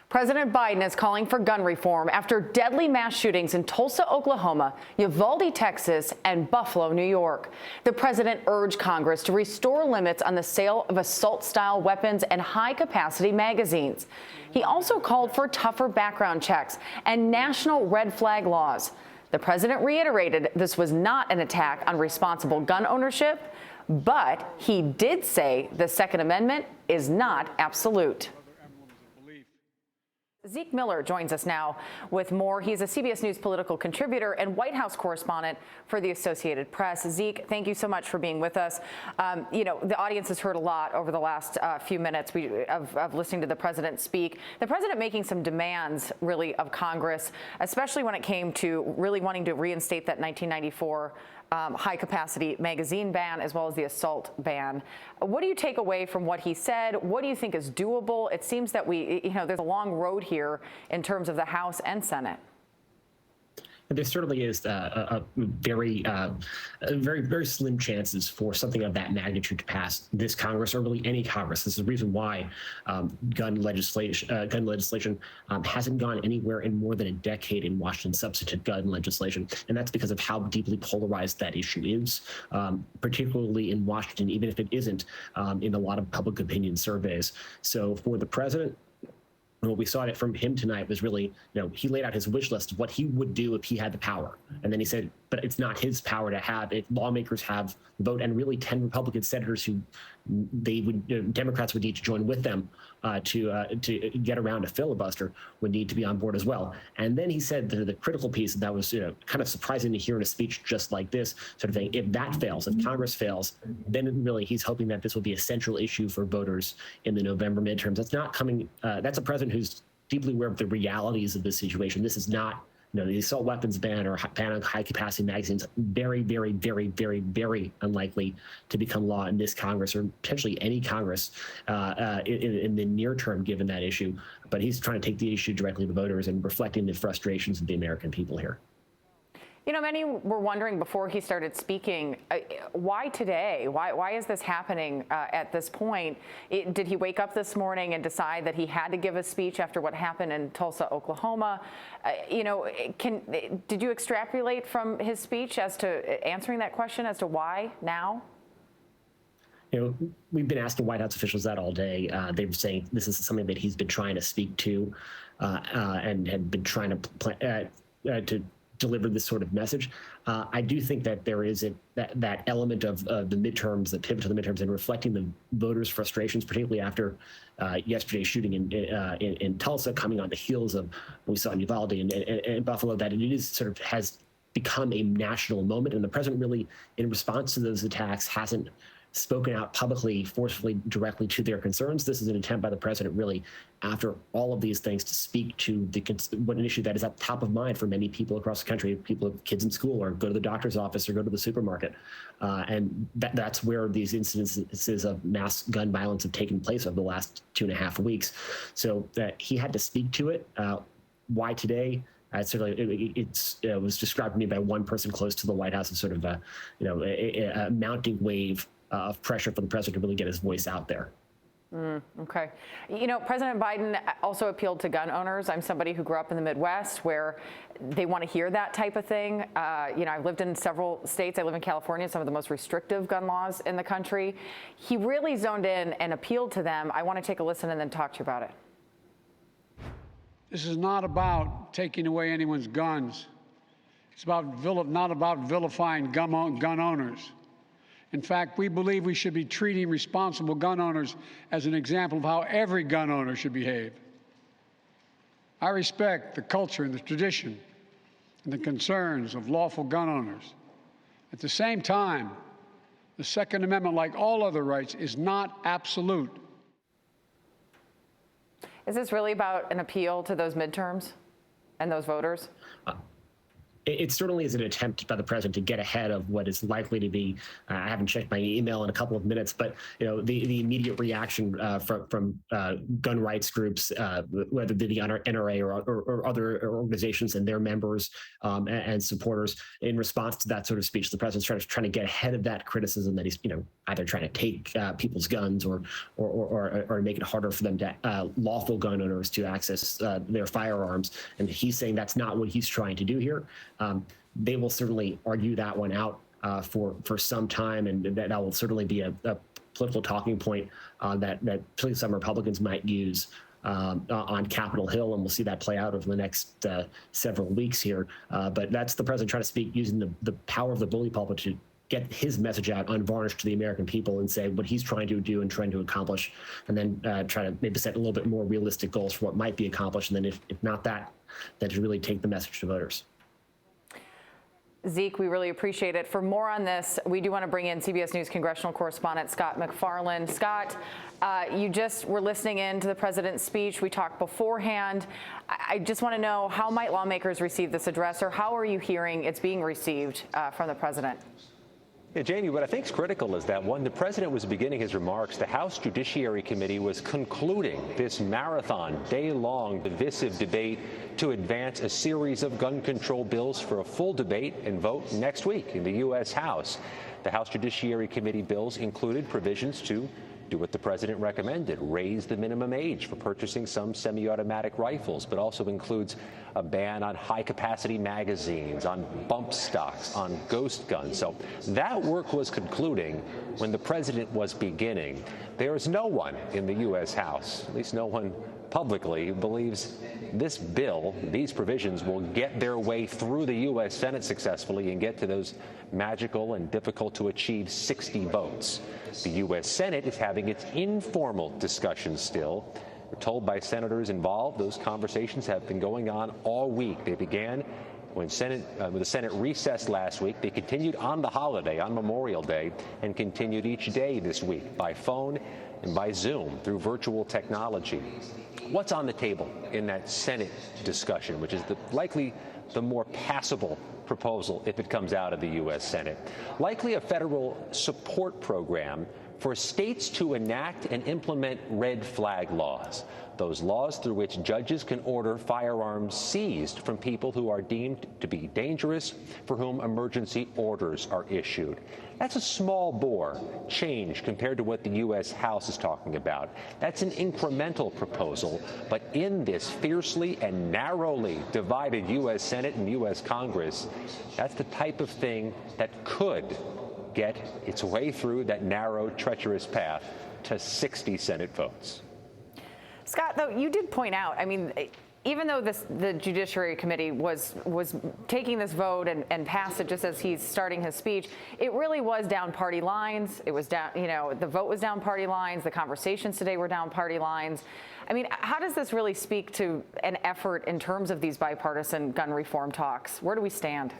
President Biden is calling for gun reform after deadly mass shootings in Tulsa, Oklahoma, Uvalde, Texas, and Buffalo, New York. The president urged Congress to restore limits on the sale of assault-style weapons and high-capacity magazines. He also called for tougher background checks and national red flag laws. The president reiterated this was not an attack on responsible gun ownership, but he did say the Second Amendment is not absolute. Zeke Miller joins us now with more. He's a CBS News political contributor and White House correspondent for the Associated Press. Zeke, thank you so much for being with us. The audience has heard a lot over the last few minutes of listening to the president speak. The president making some demands, really, of Congress, especially when it came to really wanting to reinstate that 1994 high-capacity magazine ban, as well as the assault ban. What do you take away from what he said? What do you think is doable? It seems that there's a long road here in terms of the House and Senate. There certainly is very slim chances for something of that magnitude to pass this Congress, or really any Congress. This is the reason why gun legislation hasn't gone anywhere in more than a decade in Washington, substantive gun legislation. And that's because of how deeply polarized that issue is, particularly in Washington, even if it isn't in a lot of public opinion surveys. So for the president, what we saw from him tonight was really, he laid out his wish list of what he would do if he had the power. And then he said, but it's not his power to have it. Lawmakers have the vote, and really 10 Republican senators who Democrats would need to join with them to get around a filibuster would need to be on board as well. And then he said the critical piece that was kind of surprising to hear in a speech just like this, sort of thing. If that fails, if Congress fails, then really he's hoping that this will be a central issue for voters in the November midterms. That's not coming. That's a president who's deeply aware of the realities of this situation. This is not. The assault weapons ban or ban on high-capacity magazines, very, very, very, very, very unlikely to become law in this Congress, or potentially any Congress in the near term, given that issue. But he's trying to take the issue directly to voters and reflecting the frustrations of the American people here. Many were wondering before he started speaking, why today? Why is this happening at this point? Did he wake up this morning and decide that he had to give a speech after what happened in Tulsa, Oklahoma? Did you extrapolate from his speech as to answering that question as to why now? We've been asking White House officials that all day. They were saying this is something that he's been trying to speak to and had been trying to deliver this sort of message. I do think that there is that element of the midterms, the pivot to the midterms, and reflecting the voters' frustrations, particularly after yesterday's shooting in Tulsa, coming on the heels of what we saw in Uvalde and Buffalo, that it is sort of has become a national moment. And the president really, in response to those attacks, hasn't spoken out publicly, forcefully, directly to their concerns. This is an attempt by the president, really, after all of these things, to speak to an issue that is at the top of mind for many people across the country, people with kids in school, or go to the doctor's office, or go to the supermarket. And that's where these incidences of mass gun violence have taken place over the last 2.5 weeks. So he had to speak to it. Why today? It was described to me by one person close to the White House as sort of a mounting wave of pressure for the president to really get his voice out there. Okay. President Biden also appealed to gun owners. I'm somebody who grew up in the Midwest where they want to hear that type of thing. I've lived in several states. I live in California, some of the most restrictive gun laws in the country. He really zoned in and appealed to them. I want to take a listen and then talk to you about it. This is not about taking away anyone's guns. It's not about vilifying gun owners. In fact, we believe we should be treating responsible gun owners as an example of how every gun owner should behave. I respect the culture and the tradition and the concerns of lawful gun owners. At the same time, the Second Amendment, like all other rights, is not absolute. Is this really about an appeal to those midterms and those voters? it certainly is an attempt by the president to get ahead of what is likely to be. I haven't checked my email in a couple of minutes, but the immediate reaction from gun rights groups, whether they're the NRA or other organizations and their members and supporters, in response to that sort of speech. The president's trying to get ahead of that criticism that he's either trying to take people's guns or make it harder for them to lawful gun owners to access their firearms. And he's saying that's not what he's trying to do here. They will certainly argue that one out for some time, and that will certainly be a political talking point that particularly some Republicans might use on Capitol Hill, and we'll see that play out over the next several weeks here. But that's the president trying to speak using the power of the bully pulpit to get his message out unvarnished to the American people and say what he's trying to do and trying to accomplish, and then try to maybe set a little bit more realistic goals for what might be accomplished. And then if not that, then to really take the message to voters. Zeke, we really appreciate it. For more on this, we do want to bring in CBS News congressional correspondent Scott McFarlane. Scott, you just were listening in to the president's speech. We talked beforehand. I just want to know, how might lawmakers receive this address, or how are you hearing it's being received from the president? Yeah, Jamie, what I think is critical is that when the president was beginning his remarks, the House Judiciary Committee was concluding this marathon, day-long, divisive debate to advance a series of gun control bills for a full debate and vote next week in the U.S. House. The House Judiciary Committee bills included provisions to do what the president recommended, raise the minimum age for purchasing some semi-automatic rifles, but also includes a ban on high-capacity magazines, on bump stocks, on ghost guns. So that work was concluding when the president was beginning. There is no one in the U.S. House, at least no one publicly, who believes this bill, these provisions, will get their way through the U.S. Senate successfully and get to those magical and difficult to achieve 60 votes. The U.S. Senate is having its informal discussions still. We're told by senators involved those conversations have been going on all week. They began when the Senate recessed last week. They continued on the holiday, on Memorial Day, and continued each day this week by phone and by Zoom through virtual technology. What's on the table in that Senate discussion, which is likely the more passable proposal if it comes out of the U.S. Senate? Likely a federal support program for states to enact and implement red flag laws, those laws through which judges can order firearms seized from people who are deemed to be dangerous, for whom emergency orders are issued. That's a small bore change compared to what the U.S. House is talking about. That's an incremental proposal, but in this fiercely and narrowly divided U.S. Senate and U.S. Congress, that's the type of thing that could get its way through that narrow, treacherous path to 60 Senate votes. Scott, though, you did point out, I mean, even though the Judiciary Committee was taking this vote and passed it just as he's starting his speech, it really was down party lines. It was down, the vote was down party lines. The conversations today were down party lines. I mean, how does this really speak to an effort in terms of these bipartisan gun reform talks? Where do we stand?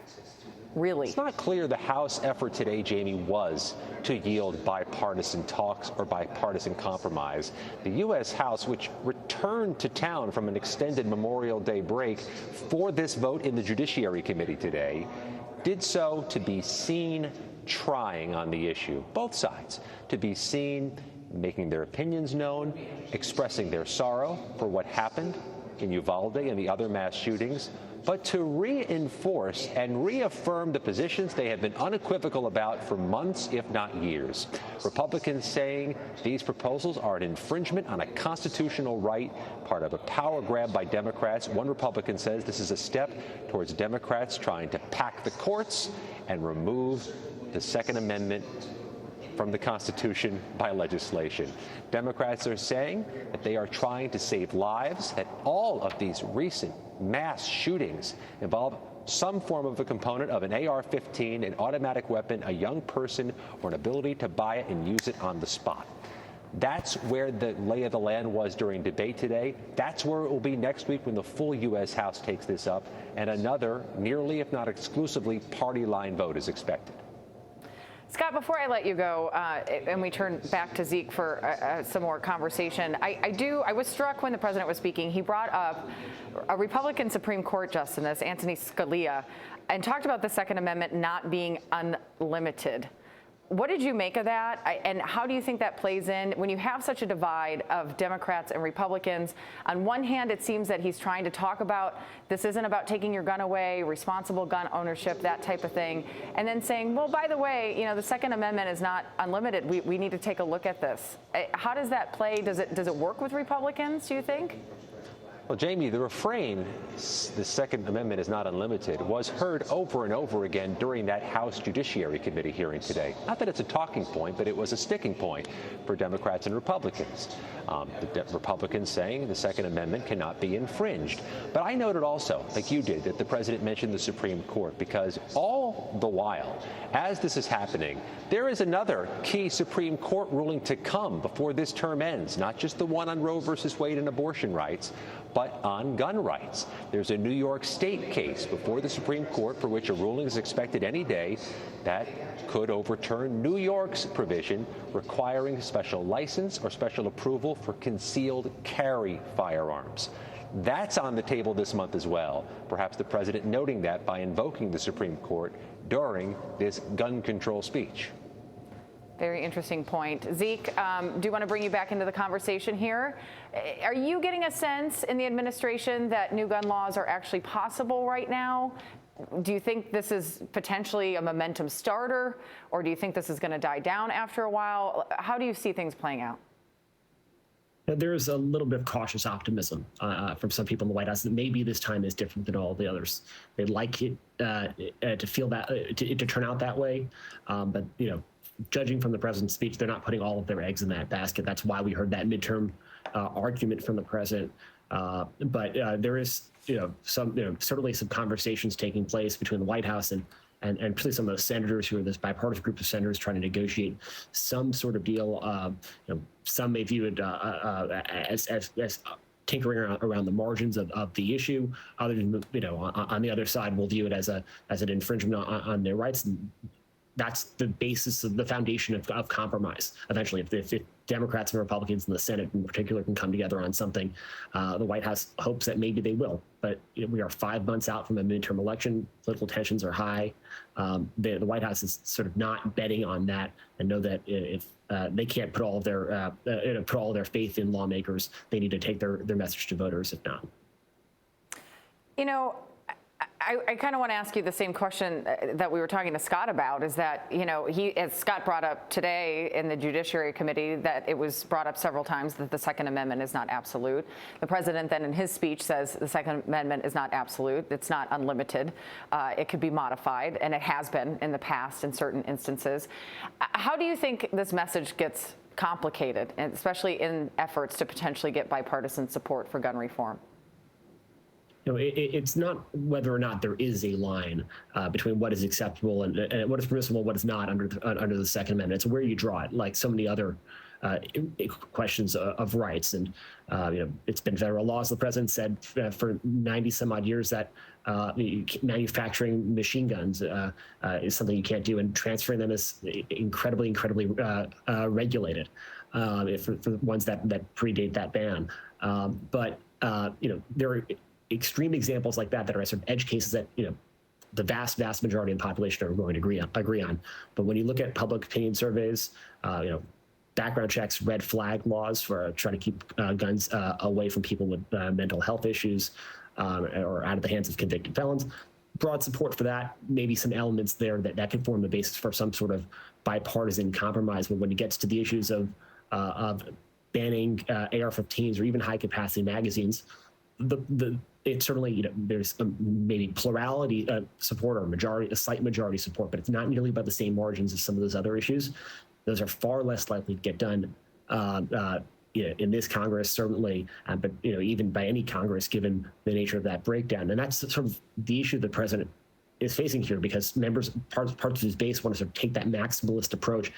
Really? It's not clear the House effort today, Jamie, was to yield bipartisan talks or bipartisan compromise. The U.S. House, which returned to town from an extended Memorial Day break for this vote in the Judiciary Committee today, did so to be seen trying on the issue, both sides, to be seen making their opinions known, expressing their sorrow for what happened in Uvalde and the other mass shootings, but to reinforce and reaffirm the positions they have been unequivocal about for months, if not years. Republicans saying these proposals are an infringement on a constitutional right, part of a power grab by Democrats. One Republican says this is a step towards Democrats trying to pack the courts and remove the Second Amendment from the Constitution by legislation. Democrats are saying that they are trying to save lives, that all of these recent mass shootings involve some form of a component of an AR-15, an automatic weapon, a young person, or an ability to buy it and use it on the spot. That's where the lay of the land was during debate today. That's where it will be next week when the full U.S. House takes this up, and another nearly, if not exclusively, party line vote is expected. Scott, before I let you go, and we turn back to Zeke for some more conversation, I was struck when the president was speaking. He brought up a Republican Supreme Court Justice, Anthony Scalia, and talked about the Second Amendment not being unlimited. What did you make of that? And how do you think that plays in when you have such a divide of Democrats and Republicans? On one hand, it seems that he's trying to talk about this isn't about taking your gun away, responsible gun ownership, that type of thing. And then saying, well, by the way, the Second Amendment is not unlimited. We need to take a look at this. How does that play? Does it work with Republicans, do you think? Well, Jamie, the refrain, the Second Amendment is not unlimited, was heard over and over again during that House Judiciary Committee hearing today. Not that it's a talking point, but it was a sticking point for Democrats and Republicans. The Republicans saying the Second Amendment cannot be infringed. But I noted also, like you did, that the president mentioned the Supreme Court, because all the while, as this is happening, there is another key Supreme Court ruling to come before this term ends, not just the one on Roe versus Wade and abortion rights, but on gun rights. There's a New York State case before the Supreme Court for which a ruling is expected any day that could overturn New York's provision requiring special license or special approval for concealed carry firearms. That's on the table this month as well. Perhaps the president noting that by invoking the Supreme Court during this gun control speech. Very interesting point. Zeke, do you want to bring you back into the conversation here? Are you getting a sense in the administration that new gun laws are actually possible right now? Do you think this is potentially a momentum starter, or do you think this is going to die down after a while? How do you see things playing out? There's a little bit of cautious optimism from some people in the White House that maybe this time is different than all the others. They'd like it to feel that to turn out that way, but judging from the president's speech, they're not putting all of their eggs in that basket. That's why we heard that midterm argument from the president. But there is, certainly some conversations taking place between the White House and particularly some of those senators who are this bipartisan group of senators trying to negotiate some sort of deal. Some may view it as tinkering around the margins of the issue. Others, on the other side, will view it as an infringement on their rights. And that's the basis of the foundation of compromise. Eventually, if Democrats and Republicans in the Senate in particular can come together on something, the White House hopes that maybe they will. But we are 5 months out from a midterm election. Political tensions are high. The White House is sort of not betting on that, and know that if they can't put all of their faith in lawmakers, they need to take their message to voters. If not, I kind of want to ask you the same question that we were talking to Scott about, is that, as Scott brought up today in the Judiciary Committee, that it was brought up several times that the Second Amendment is not absolute. The president then in his speech says the Second Amendment is not absolute. It's not unlimited. It could be modified, and it has been in the past in certain instances. How do you think this message gets complicated, and especially in efforts to potentially get bipartisan support for gun reform? It's not whether or not there is a line between what is acceptable and what is permissible, what is not under the Second Amendment. It's where you draw it, like so many other questions of rights. And it's been federal law, as the president said, for 90 some odd years, that manufacturing machine guns is something you can't do, and transferring them is incredibly regulated for the ones that predate that ban. But there are extreme examples like that are sort of edge cases that the vast majority of the population are going to agree on. But when you look at public opinion surveys, background checks, red flag laws for trying to keep guns away from people with mental health issues or out of the hands of convicted felons, broad support for that. Maybe some elements there that can form the basis for some sort of bipartisan compromise. But when it gets to the issues of banning AR-15s or even high-capacity magazines, it's certainly, there's maybe plurality support or a slight majority support, but it's not nearly by the same margins as some of those other issues. Those are far less likely to get done in this Congress, certainly, but even by any Congress, given the nature of that breakdown. And that's sort of the issue the president is facing here, because parts of his base want to sort of take that maximalist approach,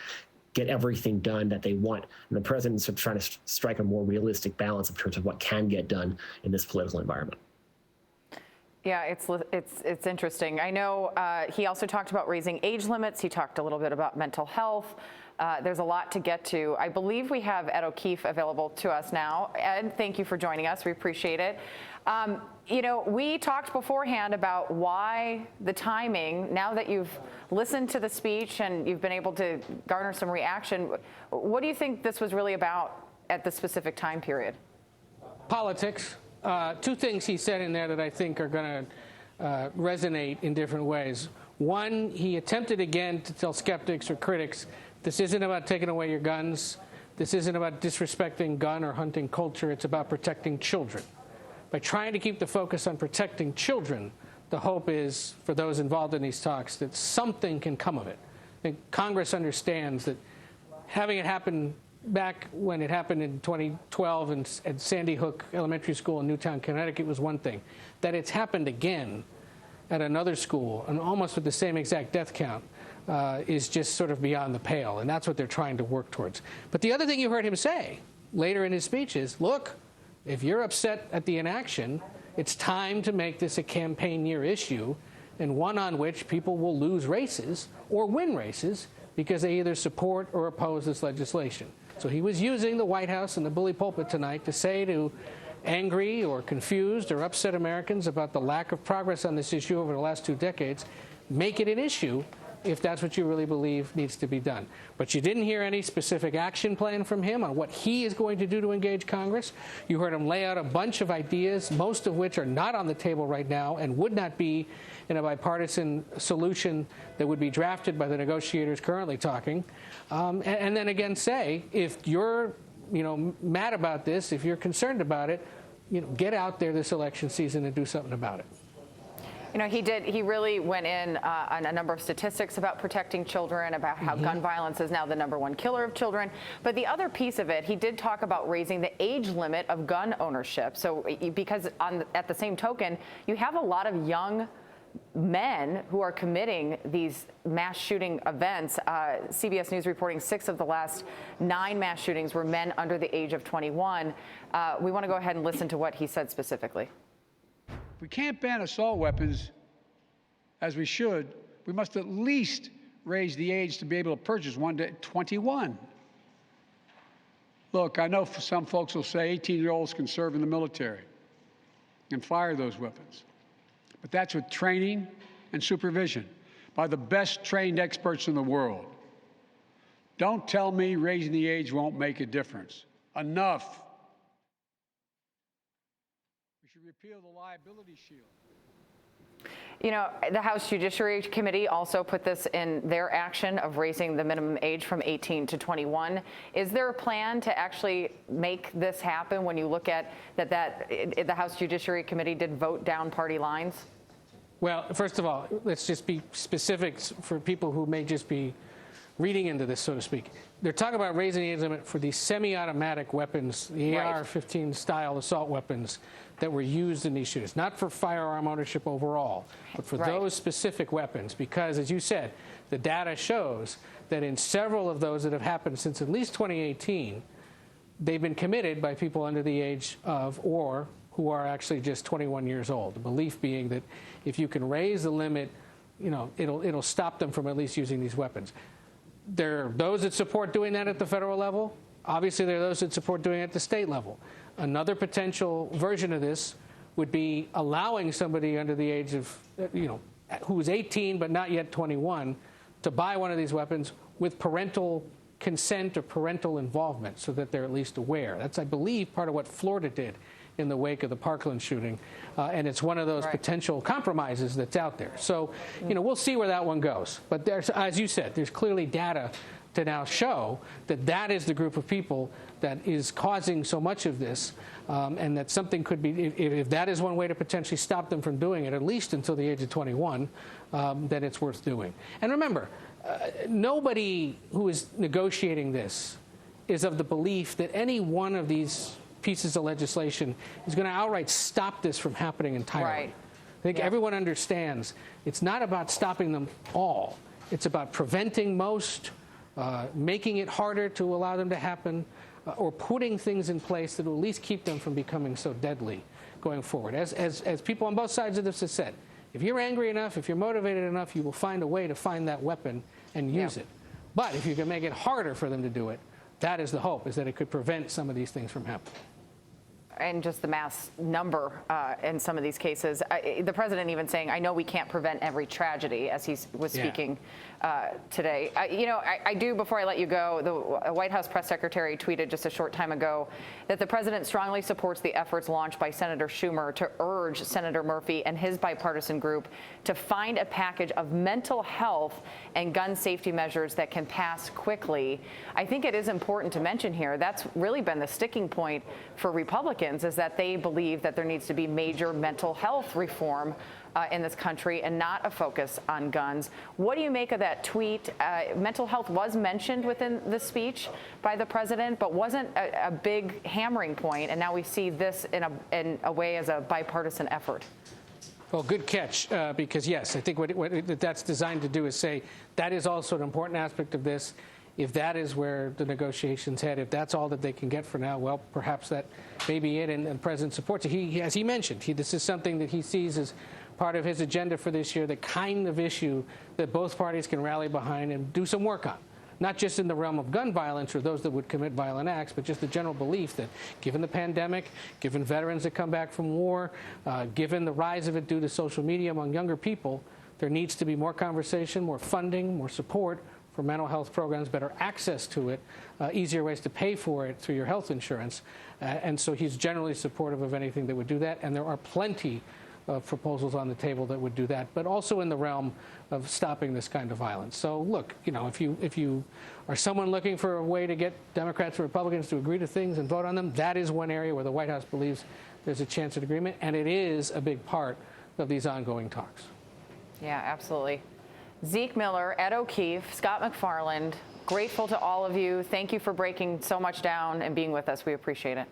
get everything done that they want. And the president's sort of trying to strike a more realistic balance in terms of what can get done in this political environment. Yeah, it's interesting. I know he also talked about raising age limits. He talked a little bit about mental health. There's a lot to get to. I believe we have Ed O'Keefe available to us now. Ed, thank you for joining us. We appreciate it. You know, we talked beforehand about why the timing, now that you've listened to the speech and you've been able to garner some reaction, what do you think this was really about at the specific time period? Politics. Two things he said in there that I think are going to resonate in different ways. One, he attempted again to tell skeptics or critics, this isn't about taking away your guns. This isn't about disrespecting gun or hunting culture. It's about protecting children. By trying to keep the focus on protecting children, the hope is, for those involved in these talks, that something can come of it. I think Congress understands that having it happen back when it happened in 2012 at Sandy Hook Elementary School in Newtown, Connecticut was one thing. That it's happened again at another school, and almost with the same exact death count, is just sort of beyond the pale, and that's what they're trying to work towards. But the other thing you heard him say later in his speech is, look, if you're upset at the inaction, it's time to make this a campaign year issue, and one on which people will lose races or win races because they either support or oppose this legislation. So he was using the White House and the bully pulpit tonight to say to angry or confused or upset Americans about the lack of progress on this issue over the last 2 decades, make it an issue if that's what you really believe needs to be done. But you didn't hear any specific action plan from him on what he is going to do to engage Congress. You heard him lay out a bunch of ideas, most of which are not on the table right now and would not be in a bipartisan solution that would be drafted by the negotiators currently talking. And then again say, if you're mad about this, if you're concerned about it, get out there this election season and do something about it. You know, he really went in on a number of statistics about protecting children, about how gun violence is now the #1 killer of children. But the other piece of it, he did talk about raising the age limit of gun ownership. So because at the same token, you have a lot of young men who are committing these mass shooting events. CBS News reporting 6 of the last 9 mass shootings were men under the age of 21. We want to go ahead and listen to what he said specifically. If we can't ban assault weapons, as we should, we must at least raise the age to be able to purchase one to 21. Look, I know some folks will say 18-year-olds can serve in the military and fire those weapons. But that's with training and supervision by the best trained experts in the world. Don't tell me raising the age won't make a difference. Enough. We should repeal the liability shield. You know, the House Judiciary Committee also put this in their action of raising the minimum age from 18 to 21. Is there a plan to actually make this happen when you look at that the House Judiciary Committee did vote down party lines? Well, first of all, let's just be specific for people who may just be reading into this, so to speak. They're talking about raising the age limit for these semi-automatic weapons, the AR-15 style assault weapons that were used in these shootings, not for firearm ownership overall, but for those specific weapons, because, as you said, the data shows that in several of those that have happened since at least 2018, they've been committed by people under the age of or who are actually just 21 years old. The belief being that if you can raise the limit, it'll stop them from at least using these weapons. There are those that support doing that at the federal level. Obviously, there are those that support doing it at the state level. Another potential version of this would be allowing somebody under the age of, who is 18 but not yet 21 to buy one of these weapons with parental consent or parental involvement so that they're at least aware. That's, I believe, part of what Florida did in the wake of the Parkland shooting. And it's one of those potential compromises that's out there. So, we'll see where that one goes. But there's, as you said, there's clearly data to now show that that is the group of people that is causing so much of this, and that something could be, if that is one way to potentially stop them from doing it, at least until the age of 21, then it's worth doing. And remember, nobody who is negotiating this is of the belief that any one of these pieces of legislation is going to outright stop this from happening entirely. I think everyone understands it's not about stopping them all. It's about preventing most, making it harder to allow them to happen, or putting things in place that will at least keep them from becoming so deadly going forward. As people on both sides of this have said, if you're angry enough, if you're motivated enough, you will find a way to find that weapon and use it. But if you can make it harder for them to do it, that is the hope, is that it could prevent some of these things from happening. And just the mass number in some of these cases. The president even saying, I know we can't prevent every tragedy, as he was speaking today. I do, before I let you go, the White House press secretary tweeted just a short time ago that the president strongly supports the efforts launched by Senator Schumer to urge Senator Murphy and his bipartisan group to find a package of mental health and gun safety measures that can pass quickly. I think it is important to mention here, that's really been the sticking point for Republicans, is that they believe that there needs to be major mental health reform in this country and not a focus on guns. What do you make of that tweet? Mental health was mentioned within the speech by the president, but wasn't a big hammering point, and now we see this in a way as a bipartisan effort. Well, good catch, because yes, I think what that's designed to do is say that is also an important aspect of this. If that is where the negotiations head, if that's all that they can get for now, well, perhaps that may be it, and the president supports it. As he mentioned, this is something that he sees as part of his agenda for this year, the kind of issue that both parties can rally behind and do some work on. Not just in the realm of gun violence or those that would commit violent acts, but just the general belief that given the pandemic, given veterans that come back from war, given the rise of it due to social media among younger people, there needs to be more conversation, more funding, more support for mental health programs, better access to it, easier ways to pay for it through your health insurance. And so he's generally supportive of anything that would do that. And there are plenty of proposals on the table that would do that, but also in the realm of stopping this kind of violence. So look, if you are someone looking for a way to get Democrats and Republicans to agree to things and vote on them, that is one area where the White House believes there's a chance at agreement, and it is a big part of these ongoing talks. Yeah, absolutely. Zeke Miller, Ed O'Keefe, Scott McFarlane, grateful to all of you. Thank you for breaking so much down and being with us. We appreciate it.